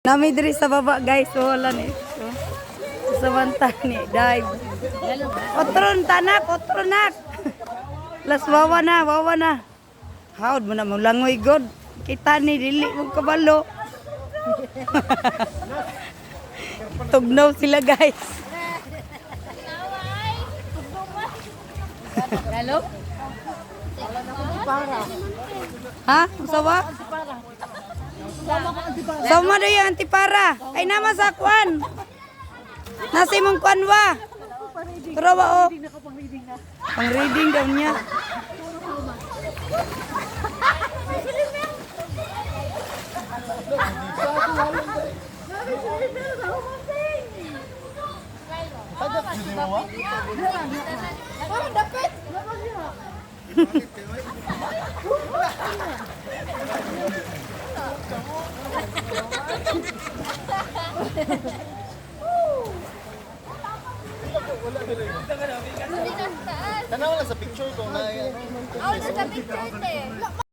Nami diri sa baba guys, so wala ni. Sa banta ni dive. Otron tanak, otronak. Las wawa na. Haud mo na mo langoy god. Kita ni dili mo kabalo. Tugnaw sila guys. Hello? Ha? Usawa? Sama na yung antipara. Ay nama sa kwan. Nasi mong kwan wa. Turawa o. Pang reading daw niya. Tanaw lang sa picture ko na. Ako sa picture te.